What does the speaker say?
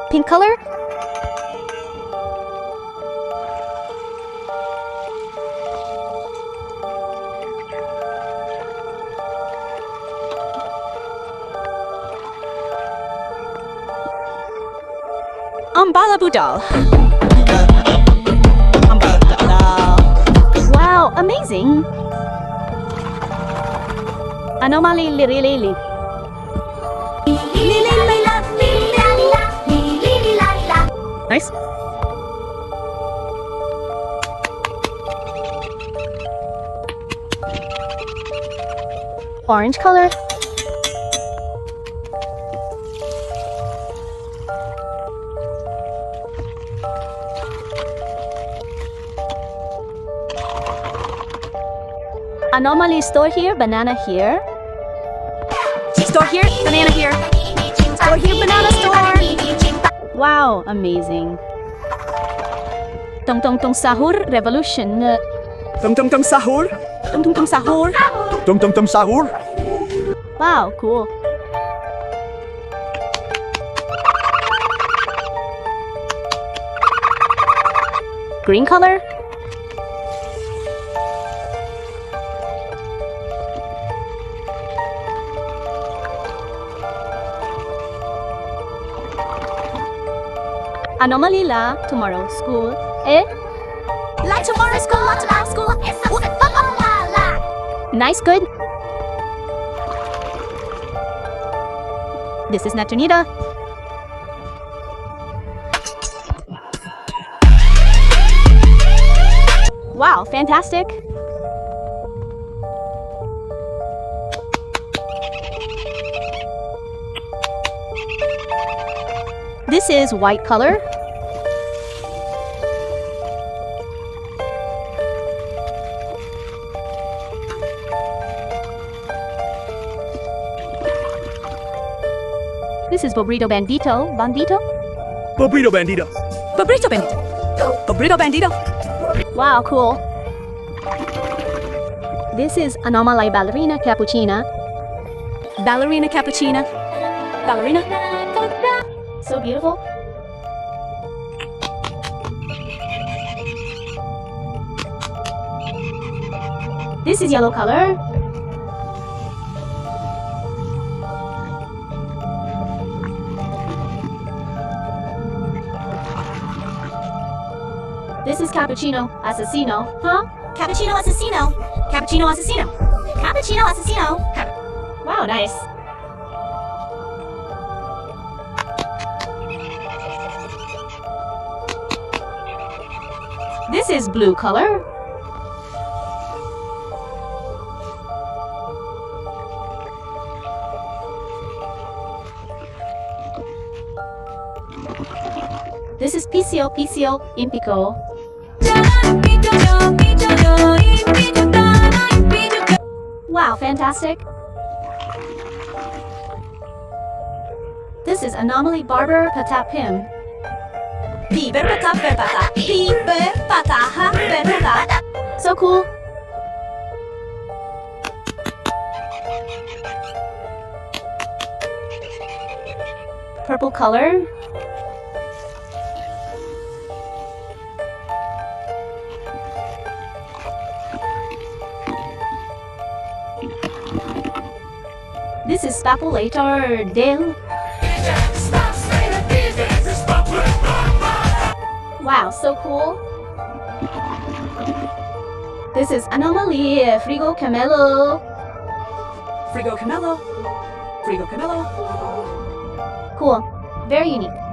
Pink color? Budal. Wow, amazing! Anomaly Liri. Nice. Orange color. Anomaly store here, banana here. Store here, banana here. Store here, banana store. Wow, amazing. Tong tong tong sahur revolution. Tong tong tong sahur. Tong tong tong sahur. Tong tong tong sahur. Wow, cool. Green color. Anomaly la tomorrow school. La tomorrow school, la tomorrow school. Nice, good. This is Natunita. Wow, fantastic. This is white color. This is Bobrito Bandito. Bobrito bandito. Bobrito bandito. Wow, cool. This is Anomaly Ballerina Cappuccina. Ballerina. So beautiful. This is yellow color. This is Cappuccino Assassino. Huh? Cappuccino Assassino. Wow, nice. This is blue color. This is PCO Impico. Wow, fantastic. This is Anomaly Barber Patapim. So cool. Purple color. This is Spapulator Dill. Wow, so cool. This is Anomaly Frigo Camelo. Cool. Very unique.